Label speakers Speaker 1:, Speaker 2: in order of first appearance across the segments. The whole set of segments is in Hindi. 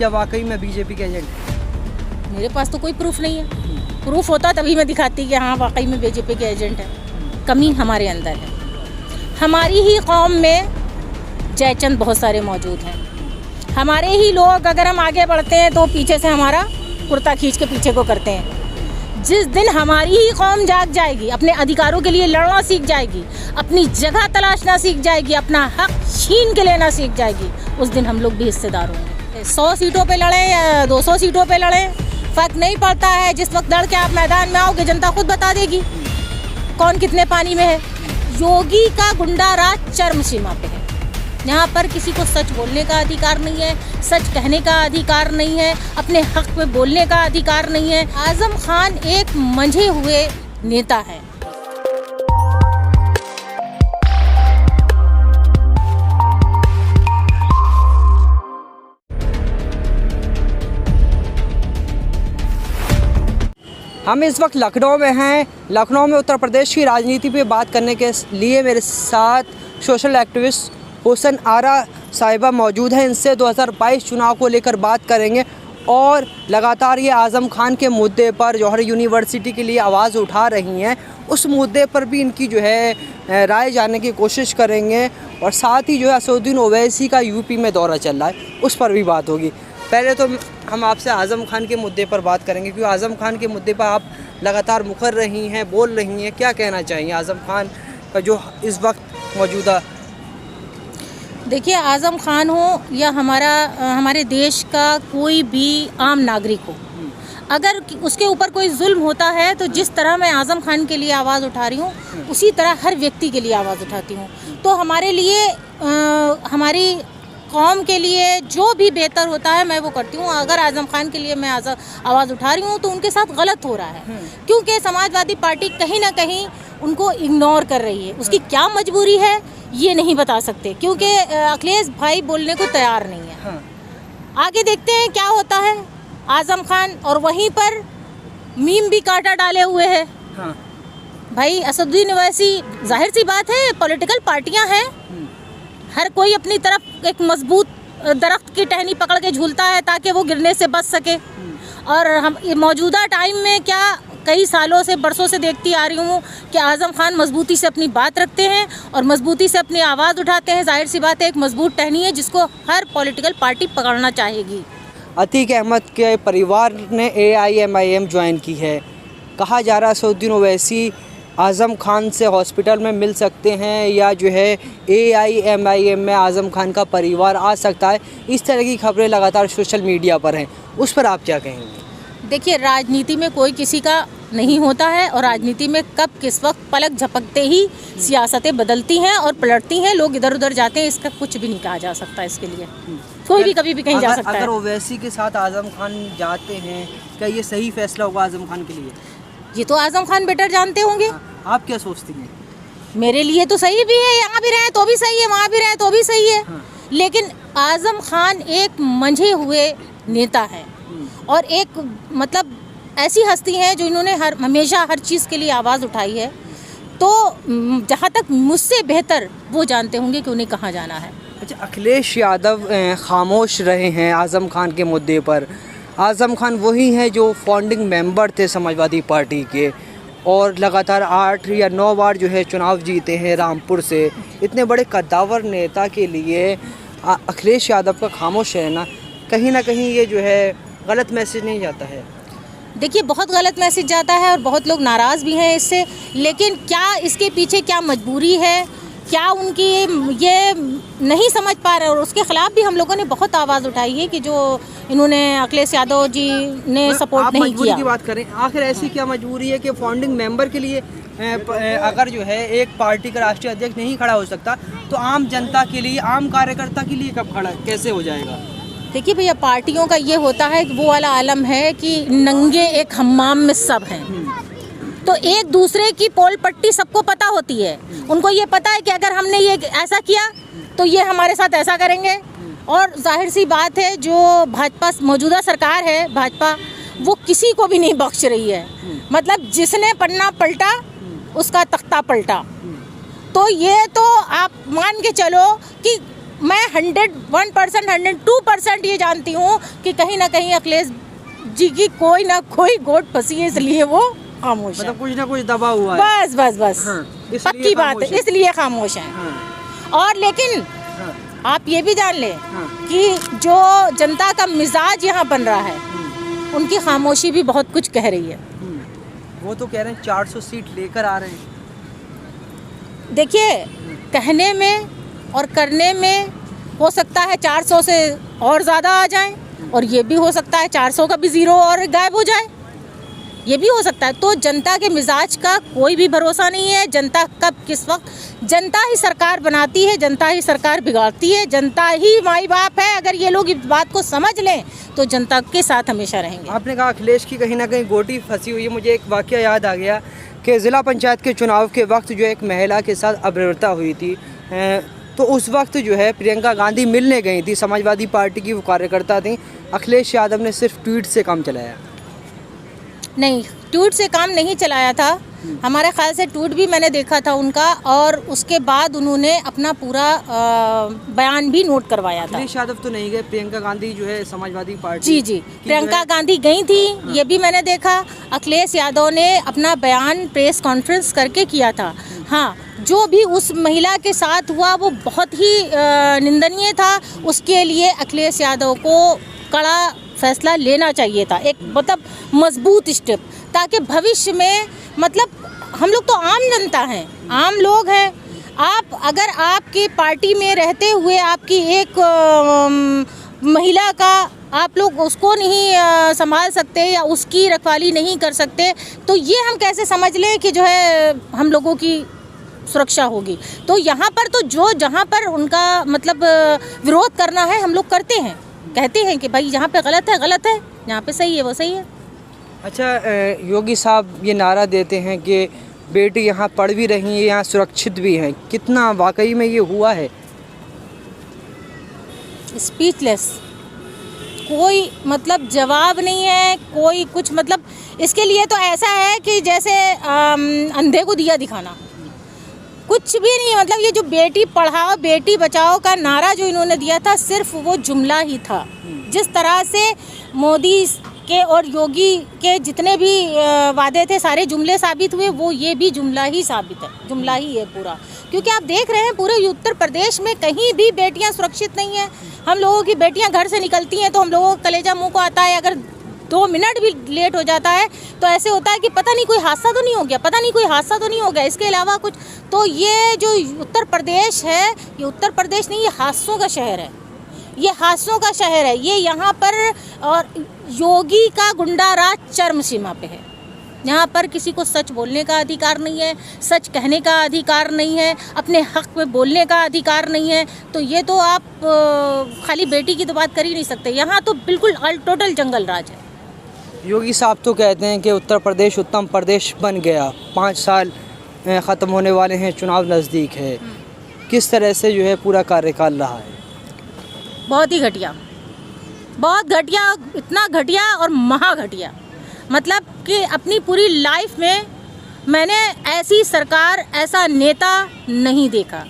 Speaker 1: क्या वाकई में बीजेपी के एजेंट हैं?
Speaker 2: मेरे पास तो कोई प्रूफ नहीं है। प्रूफ होता तभी मैं दिखाती कि हाँ वाकई में बीजेपी के एजेंट है। कमी हमारे अंदर है। हमारी ही कौम में जयचंद बहुत सारे मौजूद हैं। हमारे ही लोग अगर हम आगे बढ़ते हैं तो पीछे से हमारा कुर्ता खींच के पीछे को करते हैं। जिस दिन हमारी ही कौम जाग जाएगी, अपने अधिकारों के लिए लड़ना सीख जाएगी, अपनी जगह तलाशना सीख जाएगी, अपना हक छीन के लेना सीख जाएगी, उस दिन हम लोग भी हिस्सेदार होंगे। 100 सीटों पे लड़ें या 200 सीटों पे लड़ें, फर्क नहीं पड़ता है। जिस वक्त लड़ के आप मैदान में आओगे जनता खुद बता देगी कौन कितने पानी में है। योगी का गुंडा राज चरम सीमा पे है। यहाँ पर किसी को सच बोलने का अधिकार नहीं है, सच कहने का अधिकार नहीं है, अपने हक में बोलने का अधिकार नहीं है। आजम खान एक मंझे हुए नेता है।
Speaker 1: हम इस वक्त लखनऊ में हैं। लखनऊ में उत्तर प्रदेश की राजनीति पे बात करने के लिए मेरे साथ सोशल एक्टिविस्ट हुसैन आरा साहिबा मौजूद हैं। इनसे 2022 चुनाव को लेकर बात करेंगे और लगातार ये आज़म खान के मुद्दे पर जौहर यूनिवर्सिटी के लिए आवाज़ उठा रही हैं, उस मुद्दे पर भी इनकी जो है राय जानने की कोशिश करेंगे। और साथ ही जो है असदुद्दीन ओवैसी का यूपी में दौरा चल रहा है, उस पर भी बात होगी। पहले तो हम आपसे आज़म खान के मुद्दे पर बात करेंगे, क्योंकि आज़म खान के मुद्दे पर आप लगातार मुखर रही हैं, बोल रही हैं। क्या कहना चाहिए आज़म खान का जो इस वक्त मौजूदा?
Speaker 2: देखिए, आज़म खान हो या हमारे देश का कोई भी आम नागरिक हो, अगर उसके ऊपर कोई जुल्म होता है तो जिस तरह मैं आज़म खान के लिए आवाज़ उठा रही हूँ, उसी तरह हर व्यक्ति के लिए आवाज़ उठाती हूँ। तो हमारे लिए हमारी कौम के लिए जो भी बेहतर होता है मैं वो करती हूँ। अगर आज़म खान के लिए मैं आवाज़ उठा रही हूँ तो उनके साथ गलत हो रहा है, क्योंकि समाजवादी पार्टी कहीं ना कहीं उनको इग्नोर कर रही है। उसकी क्या मजबूरी है ये नहीं बता सकते, क्योंकि अखिलेश भाई बोलने को तैयार नहीं है। आगे देखते हैं क्या होता है। आज़म खान और वहीं पर मीम भी काटा डाले हुए है। भाई असदुद्दीन ओवैसी, जाहिर सी बात है पॉलिटिकल पार्टियां हैं, हर कोई अपनी तरफ एक मजबूत दरख्त की टहनी पकड़ के झूलता है ताकि वो गिरने से बच सके। और हम मौजूदा टाइम में क्या कई सालों से, बरसों से देखती आ रही हूँ कि आज़म खान मजबूती से अपनी बात रखते हैं और मजबूती से अपनी आवाज़ उठाते हैं। जाहिर सी बात है एक मजबूत टहनी है जिसको हर पॉलिटिकल पार्टी पकड़ना चाहेगी।
Speaker 1: अतीक अहमद के परिवार ने AIMIM ज्वाइन की है। कहा जा रहा है असदुद्दीन ओवैसी आज़म खान से हॉस्पिटल में मिल सकते हैं या जो है AIMIM में आज़म खान का परिवार आ सकता है। इस तरह की खबरें लगातार सोशल मीडिया पर हैं, उस पर आप क्या कहेंगे?
Speaker 2: देखिए, राजनीति में कोई किसी का नहीं होता है और राजनीति में कब किस वक्त पलक झपकते ही सियासतें बदलती हैं और पलटती हैं, लोग इधर उधर जाते हैं। इसका कुछ भी नहीं कहा जा सकता। इसके लिए कोई भी कभी भी कहीं जा सकता है।
Speaker 1: अगर ओवैसी के साथ आज़म खान जाते हैं, क्या ये सही फैसला होगा आज़म खान के लिए?
Speaker 2: ये तो आज़म खान बेटर जानते होंगे।
Speaker 1: आप क्या सोचती हैं?
Speaker 2: मेरे लिए तो सही भी है, यहाँ भी रहे तो भी सही है, वहाँ भी रहे तो भी सही है। लेकिन आज़म खान एक मंझे हुए नेता है और एक मतलब ऐसी हस्ती है जो इन्होंने हमेशा हर चीज़ के लिए आवाज़ उठाई है। तो जहाँ तक मुझसे बेहतर वो जानते होंगे कि उन्हें कहाँ जाना है।
Speaker 1: अच्छा, अखिलेश यादव खामोश रहे हैं आज़म खान के मुद्दे पर। आज़म खान वही हैं जो फाउंडिंग मेंबर थे समाजवादी पार्टी के और लगातार 8 या 9 बार जो है चुनाव जीते हैं रामपुर से। इतने बड़े कद्दावर नेता के लिए अखिलेश यादव का खामोश रहना कहीं ना कहीं ये जो है गलत मैसेज नहीं जाता है?
Speaker 2: देखिए, बहुत गलत मैसेज जाता है और बहुत लोग नाराज़ भी हैं इससे। लेकिन क्या इसके पीछे क्या मजबूरी है, क्या उनकी ये नहीं समझ पा रहे, और उसके ख़िलाफ़ भी हम लोगों ने बहुत आवाज़ उठाई है कि जो इन्होंने अखिलेश यादव जी ने सपोर्ट नहीं किया।
Speaker 1: की बात करें, आखिर ऐसी क्या मजबूरी है कि फाउंडिंग मेंबर के लिए अगर जो है एक पार्टी का राष्ट्रीय अध्यक्ष नहीं खड़ा हो सकता तो आम जनता के लिए, आम कार्यकर्ता के लिए कब खड़ा कैसे हो जाएगा?
Speaker 2: देखिए भैया, पार्टियों का ये होता है कि वो वाला आलम है कि नंगे एक हम्माम में सब हैं। तो एक दूसरे की पोल पट्टी सबको पता होती है। उनको ये पता है कि अगर हमने ये ऐसा किया तो ये हमारे साथ ऐसा करेंगे। और जाहिर सी बात है जो भाजपा मौजूदा सरकार है, भाजपा वो किसी को भी नहीं बख्श रही है। मतलब जिसने पन्ना पलटा उसका तख्ता पलटा। तो ये तो आप मान के चलो कि मैं 101%, 102% ये जानती हूँ कि कहीं ना कहीं अखिलेश जी की कोई ना कोई गोट फंसी है, इसलिए वो खामोश है।
Speaker 1: मतलब कुछ ना कुछ दबा हुआ है।
Speaker 2: बस बस बस
Speaker 1: हाँ,
Speaker 2: पक्की बात है, इसलिए खामोश है।
Speaker 1: हाँ,
Speaker 2: और लेकिन
Speaker 1: हाँ,
Speaker 2: आप ये भी जान लें
Speaker 1: हाँ,
Speaker 2: कि जो जनता का मिजाज यहाँ बन रहा है, उनकी खामोशी भी बहुत कुछ कह रही है।
Speaker 1: वो तो कह रहे हैं 400 सीट लेकर आ रहे हैं।
Speaker 2: देखिए, कहने में और करने में हो सकता है 400 से और ज़्यादा आ जाए, और ये भी हो सकता है 400 का भी ज़ीरो और गायब हो जाए, ये भी हो सकता है। तो जनता के मिजाज का कोई भी भरोसा नहीं है। जनता कब किस वक्त, जनता ही सरकार बनाती है, जनता ही सरकार बिगाड़ती है, जनता ही माई बाप है। अगर ये लोग इस बात को समझ लें तो जनता के साथ हमेशा रहेंगे।
Speaker 1: आपने कहा अखिलेश की कहीं ना कहीं गोटी फंसी हुई है। मुझे एक वाकया याद आ गया कि ज़िला पंचायत के चुनाव के वक्त जो एक महिला के साथ अभद्रता हुई थी, तो उस वक्त जो है प्रियंका गांधी मिलने गई थी, समाजवादी पार्टी की वो कार्यकर्ता थी। अखिलेश यादव ने सिर्फ ट्वीट से काम चलाया।
Speaker 2: नहीं, ट्वीट से काम नहीं चलाया था। हमारे ख्याल से ट्वीट भी मैंने देखा था उनका, और उसके बाद उन्होंने अपना पूरा बयान भी नोट करवाया था।
Speaker 1: अखिलेश यादव तो नहीं गए, प्रियंका गांधी जो है समाजवादी पार्टी
Speaker 2: जी जी, प्रियंका गांधी गई थी। हाँ। ये भी मैंने देखा। अखिलेश यादव ने अपना बयान प्रेस कॉन्फ्रेंस करके किया था। हाँ, जो भी उस महिला के साथ हुआ वो बहुत ही निंदनीय था। उसके लिए अखिलेश यादव को कड़ा फैसला लेना चाहिए था, एक मतलब मजबूत स्टेप, ताकि भविष्य में, मतलब हम लोग तो आम जनता हैं, आम लोग हैं। आप अगर आपकी पार्टी में रहते हुए आपकी एक महिला का आप लोग उसको नहीं संभाल सकते या उसकी रखवाली नहीं कर सकते, तो ये हम कैसे समझ लें कि जो है हम लोगों की सुरक्षा होगी। तो यहाँ पर तो जो जहाँ पर उनका मतलब विरोध करना है हम लोग करते हैं, कहते हैं कि भाई यहाँ पे गलत है गलत है, यहाँ पे सही है वो सही है।
Speaker 1: अच्छा, योगी साहब ये नारा देते हैं कि बेटी यहाँ पढ़ भी रही है, यहाँ सुरक्षित भी हैं, कितना वाकई में ये हुआ है?
Speaker 2: स्पीचलेस, कोई मतलब जवाब नहीं है, कोई कुछ मतलब इसके लिए तो ऐसा है कि जैसे अंधे को दिया दिखाना, कुछ भी नहीं। मतलब ये जो बेटी पढ़ाओ बेटी बचाओ का नारा जो इन्होंने दिया था, सिर्फ वो जुमला ही था। जिस तरह से मोदी के और योगी के जितने भी वादे थे सारे जुमले साबित हुए, वो ये भी जुमला ही साबित है, जुमला ही है पूरा। क्योंकि आप देख रहे हैं पूरे उत्तर प्रदेश में कहीं भी बेटियां सुरक्षित नहीं हैं। हम लोगों की बेटियां घर से निकलती हैं तो हम लोगों का कलेजा मुंह को आता है। अगर 2 मिनट भी लेट हो जाता है तो ऐसे होता है कि पता नहीं कोई हादसा तो नहीं हो गया, पता नहीं कोई हादसा तो नहीं हो गया, इसके अलावा कुछ। तो ये जो उत्तर प्रदेश है, ये उत्तर प्रदेश नहीं, ये हादसों का शहर है, ये हादसों का शहर है। ये यहाँ पर और योगी का गुंडा राज चरम सीमा पे है। यहाँ पर किसी को सच बोलने का अधिकार नहीं है, सच कहने का अधिकार नहीं है, अपने हक में बोलने का अधिकार नहीं है। तो ये तो आप खाली बेटी की तो बात कर ही नहीं सकते, यहाँ तो बिल्कुल टोटल जंगल राज है।
Speaker 1: योगी साहब तो कहते हैं कि उत्तर प्रदेश उत्तम प्रदेश बन गया, 5 साल ख़त्म होने वाले हैं, चुनाव नज़दीक है। किस तरह से जो है पूरा कार्यकाल रहा है?
Speaker 2: बहुत ही घटिया, बहुत घटिया, इतना घटिया और महा घटिया। मतलब कि अपनी पूरी लाइफ में मैंने ऐसी सरकार, ऐसा नेता नहीं देखा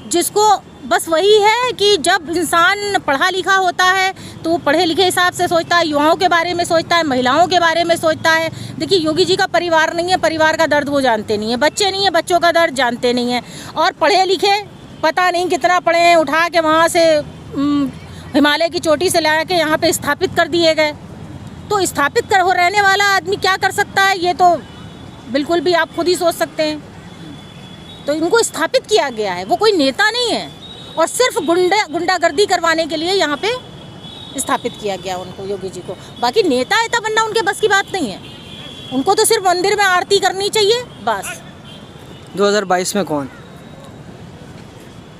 Speaker 2: जिसको बस वही है कि जब इंसान पढ़ा लिखा होता है तो वो पढ़े लिखे हिसाब से सोचता है, युवाओं के बारे में सोचता है, महिलाओं के बारे में सोचता है। देखिए, योगी जी का परिवार नहीं है, परिवार का दर्द वो जानते नहीं है, बच्चे नहीं है, बच्चों का दर्द जानते नहीं है। और पढ़े लिखे पता नहीं कितना पढ़े हैं, उठा के वहाँ से हिमालय की चोटी से ला के यहाँ पे स्थापित कर दिए गए। तो स्थापित कर हो रहने वाला आदमी क्या कर सकता है, ये तो बिल्कुल भी आप खुद ही सोच सकते हैं। तो इनको स्थापित किया गया है, वो कोई नेता नहीं है, और सिर्फ गुंडागर्दी करवाने के लिए यहाँ पे स्थापित किया गया उनको, योगी जी को। बाकी नेता ऐसा बनना उनके बस की बात नहीं है, उनको तो सिर्फ मंदिर में आरती करनी चाहिए बस।
Speaker 1: 2022 में कौन?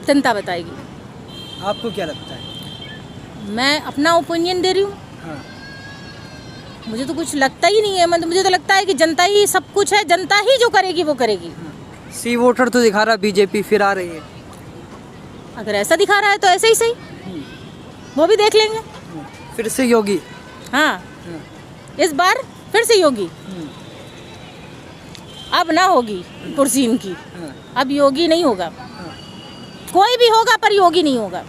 Speaker 2: जनता बताएगी।
Speaker 1: आपको क्या लगता है?
Speaker 2: मैं अपना ओपिनियन दे रही हूँ।
Speaker 1: हाँ।
Speaker 2: मुझे तो कुछ लगता ही नहीं है, मुझे तो लगता है कि जनता ही सब कुछ है, जनता ही जो करेगी वो करेगी।
Speaker 1: सी वोटर तो दिखा रहा बीजेपी फिर आ रही है।
Speaker 2: अगर ऐसा दिखा रहा है तो ऐसे ही सही, वो भी देख लेंगे।
Speaker 1: फिर से योगी।
Speaker 2: हाँ, इस बार फिर से योगी। अब ना होगी कुर्सी इनकी, अब योगी नहीं होगा। कोई भी होगा पर योगी नहीं होगा।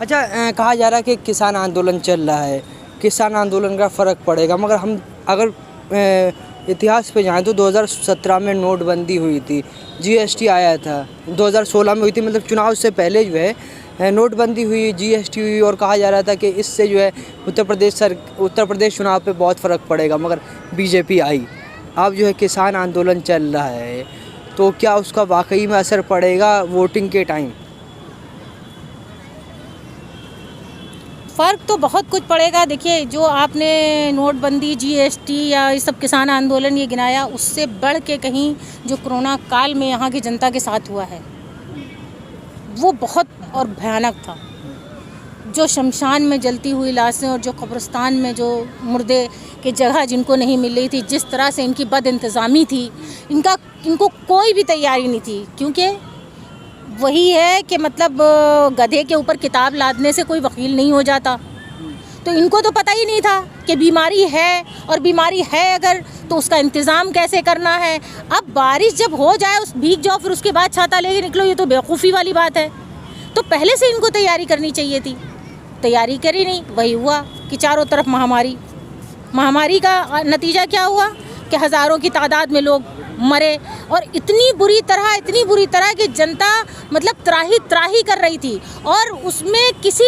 Speaker 1: अच्छा, कहा जा रहा है कि किसान आंदोलन चल रहा है, किसान आंदोलन का फ़र्क पड़ेगा, मगर हम अगर इतिहास पे जाएं तो 2017 में नोटबंदी हुई थी, जीएसटी आया था, 2016 में हुई थी, मतलब चुनाव से पहले जो है नोटबंदी हुई, जीएसटी हुई, और कहा जा रहा था कि इससे जो है उत्तर प्रदेश चुनाव पे बहुत फ़र्क पड़ेगा, मगर बीजेपी आई। अब जो है किसान आंदोलन चल रहा है, तो क्या उसका वाकई में असर पड़ेगा वोटिंग के टाइम?
Speaker 2: फ़र्क तो बहुत कुछ पड़ेगा। देखिए, जो आपने नोटबंदी, जीएसटी या ये सब किसान आंदोलन ये गिनाया, उससे बढ़ के कहीं जो कोरोना काल में यहाँ की जनता के साथ हुआ है वो बहुत और भयानक था। जो शमशान में जलती हुई लाशें और जो कब्रिस्तान में जो मुर्दे की जगह जिनको नहीं मिल रही थी, जिस तरह से इनकी बद इंतज़ामी थी, इनको कोई भी तैयारी नहीं थी। क्योंकि वही है कि मतलब गधे के ऊपर किताब लादने से कोई वकील नहीं हो जाता। तो इनको तो पता ही नहीं था कि बीमारी है, और बीमारी है अगर तो उसका इंतज़ाम कैसे करना है। अब बारिश जब हो जाए उस भीग जाओ, फिर उसके बाद छाता लेके निकलो, ये तो बेवकूफ़ी वाली बात है। तो पहले से इनको तैयारी करनी चाहिए थी, तैयारी करी नहीं। वही हुआ कि चारों तरफ महामारी का नतीजा क्या हुआ कि हज़ारों की तादाद में लोग मरे, और इतनी बुरी तरह कि जनता मतलब त्राही कर रही थी। और उसमें किसी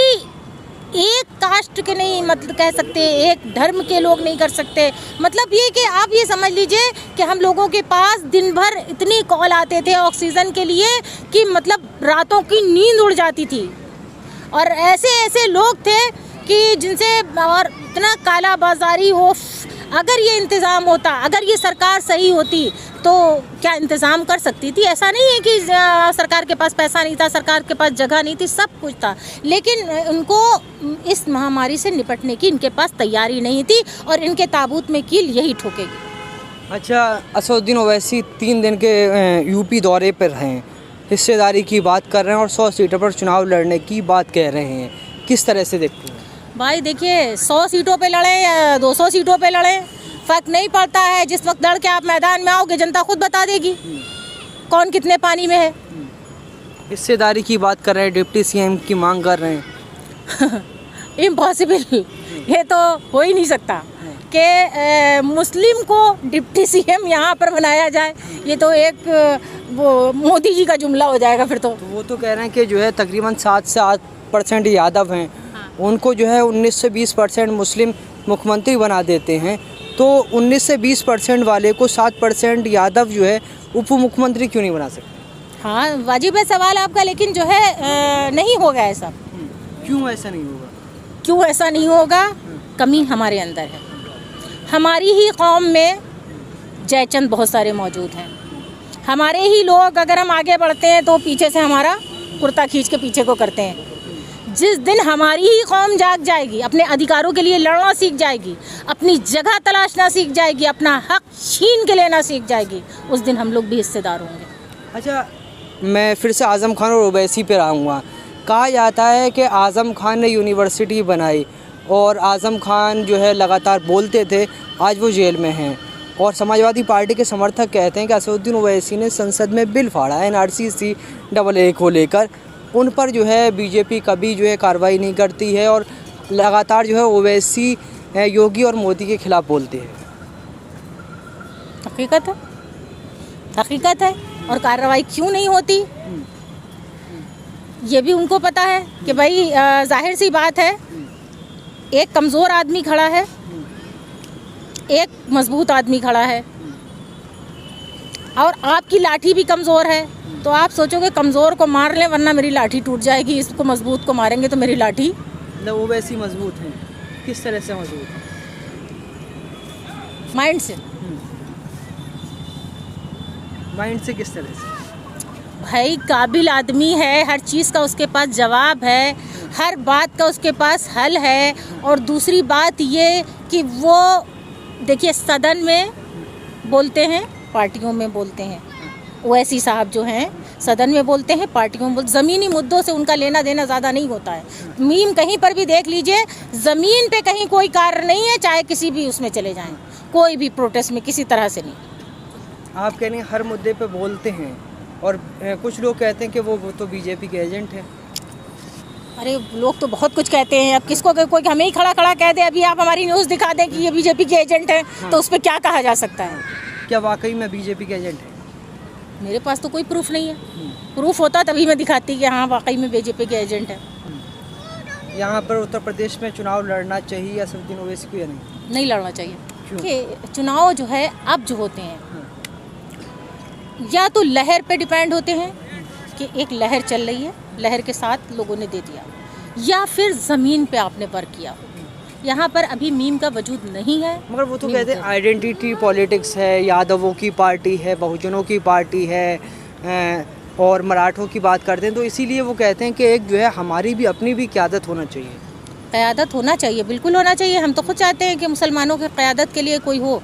Speaker 2: एक कास्ट के नहीं, मतलब कह सकते एक धर्म के लोग नहीं कर सकते। मतलब ये कि आप ये समझ लीजिए कि हम लोगों के पास दिन भर इतनी कॉल आते थे ऑक्सीजन के लिए कि मतलब रातों की नींद उड़ जाती थी। और ऐसे लोग थे कि जिनसे, और इतना काला बाजारी हो। अगर ये इंतज़ाम होता, अगर ये सरकार सही होती तो क्या इंतज़ाम कर सकती थी। ऐसा नहीं है कि सरकार के पास पैसा नहीं था, सरकार के पास जगह नहीं थी, सब कुछ था, लेकिन उनको इस महामारी से निपटने की इनके पास तैयारी नहीं थी, और इनके ताबूत में कील यही ठोकेगी।
Speaker 1: अच्छा, असदुद्दीन ओवैसी 3 दिन के यूपी दौरे पर हैं, हिस्सेदारी की बात कर रहे हैं और 100 सीटों पर चुनाव लड़ने की बात कह रहे हैं, किस तरह से देखते हैं?
Speaker 2: भाई देखिए, 100 सीटों पे लड़ें या 200 सीटों पे लड़ें, फ़र्क नहीं पड़ता है। जिस वक्त लड़ के आप मैदान में आओगे, जनता खुद बता देगी कौन कितने पानी में है।
Speaker 1: हिस्सेदारी की बात कर रहे हैं, डिप्टी सीएम की मांग कर रहे हैं।
Speaker 2: इम्पॉसिबल, ये तो हो ही नहीं सकता कि मुस्लिम को डिप्टी सीएम यहाँ पर बनाया जाए। ये तो एक वो मोदी जी का जुमला हो जाएगा फिर तो
Speaker 1: वो तो कह रहे हैं कि जो है तकरीबन 7 से 8% यादव हैं, उनको जो है 19 से 20% मुस्लिम मुख्यमंत्री बना देते हैं, तो 19 से 20% वाले को 7% यादव जो है उप मुख्यमंत्री क्यों नहीं बना सकते?
Speaker 2: हाँ, वाजिब है सवाल आपका, लेकिन जो है नहीं होगा ऐसा।
Speaker 1: क्यों ऐसा नहीं होगा?
Speaker 2: क्यों ऐसा नहीं होगा? कमी हमारे अंदर है। हमारी ही कौम में जयचंद बहुत सारे मौजूद हैं। हमारे ही लोग, अगर हम आगे बढ़ते हैं तो पीछे से हमारा कुर्ता खींच के पीछे को करते हैं। जिस दिन हमारी ही कौम जाग जाएगी, अपने अधिकारों के लिए लड़ना सीख जाएगी, अपनी जगह तलाशना सीख जाएगी, अपना हक छीन के लेना सीख जाएगी, उस दिन हम लोग भी हिस्सेदार होंगे।
Speaker 1: अच्छा, मैं फिर से आज़म खान और ओवैसी पर आऊँगा। कहा जाता है कि आज़म खान ने यूनिवर्सिटी बनाई, और आज़म खान जो है लगातार बोलते थे, आज वो जेल में हैं, और समाजवादी पार्टी के समर्थक कहते हैं कि असदुद्दीन ओवैसी ने संसद में बिल फाड़ा है NRC AA को लेकर। उन पर जो है बीजेपी कभी जो है कार्रवाई नहीं करती है, और लगातार जो है ओवैसी योगी और मोदी के खिलाफ बोलते हैं।
Speaker 2: हकीकत है, और कार्रवाई क्यों नहीं होती ये भी उनको पता है कि भाई जाहिर सी बात है, एक कमज़ोर आदमी खड़ा है, एक मजबूत आदमी खड़ा है, और आपकी लाठी भी कमज़ोर है। तो आप सोचोगे कमज़ोर को मार लें वरना मेरी लाठी टूट जाएगी, इसको मजबूत को मारेंगे तो मेरी लाठी।
Speaker 1: मतलब वो वैसी मजबूत है, किस तरह से मजबूत है?
Speaker 2: माइंड से।
Speaker 1: माइंड से किस तरह से?
Speaker 2: भाई काबिल आदमी है, हर चीज़ का उसके पास जवाब है, हर बात का उसके पास हल है। और दूसरी बात ये कि वो देखिए, सदन में बोलते हैं, पार्टियों में बोलते हैं। ओवैसी साहब जो हैं सदन में बोलते हैं, पार्टियों में बोलते। ज़मीनी मुद्दों से उनका लेना देना ज़्यादा नहीं होता है। मीम कहीं पर भी देख लीजिए, ज़मीन पे कहीं कोई कार्य नहीं है, चाहे किसी भी उसमें चले जाएं, कोई भी प्रोटेस्ट में किसी तरह से नहीं।
Speaker 1: आप कह रहे हैं हर मुद्दे पे बोलते हैं, और कुछ लोग कहते हैं कि वो तो बीजेपी के एजेंट हैं।
Speaker 2: अरे लोग तो बहुत कुछ कहते हैं, अब किसको कोई हमें ही खड़ा खड़ा कह दे अभी आप हमारी न्यूज़ दिखा दें कि ये बीजेपी के एजेंट हैं तो उस पर क्या कहा जा सकता है।
Speaker 1: क्या वाकई में बीजेपी के एजेंट है?
Speaker 2: मेरे पास तो कोई प्रूफ नहीं है, प्रूफ होता तभी मैं दिखाती कि हाँ वाकई में बीजेपी के एजेंट है।
Speaker 1: यहाँ पर उत्तर प्रदेश में चुनाव लड़ना चाहिए असदुद्दीन ओवैसी को या
Speaker 2: नहीं लड़ना चाहिए?
Speaker 1: क्यों?
Speaker 2: कि चुनाव जो है अब जो होते हैं या तो लहर पे डिपेंड होते हैं कि एक लहर चल रही है, लहर के साथ लोगों ने दे दिया, या फिर ज़मीन पे आपने वर्क किया। यहाँ पर अभी मीम का वजूद नहीं है।
Speaker 1: मगर वो तो कहते हैं आइडेंटिटी पॉलिटिक्स है, यादवों की पार्टी है, बहुजनों की पार्टी है और मराठों की बात करते हैं, तो इसीलिए वो कहते हैं कि एक जो है हमारी भी अपनी भी क़यादत होना चाहिए।
Speaker 2: क़यादत होना चाहिए, बिल्कुल होना चाहिए। हम तो खुद चाहते हैं कि मुसलमानों की क़यादत के लिए कोई हो,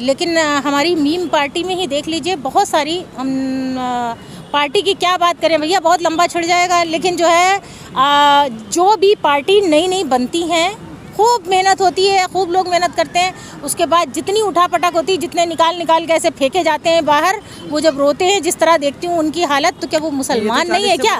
Speaker 2: लेकिन हमारी मीम पार्टी में ही देख लीजिए बहुत सारी, हम पार्टी की क्या बात करें भैया, बहुत लंबा छिड़ जाएगा। लेकिन जो है जो भी पार्टी नई नई बनती हैं खूब मेहनत होती है, खूब लोग मेहनत करते हैं, उसके बाद जितनी उठापटक होती है, जितने निकाल के ऐसे फेंके जाते हैं बाहर, वो जब रोते हैं जिस तरह देखती हूँ उनकी हालत, तो क्या वो मुसलमान नहीं है क्या?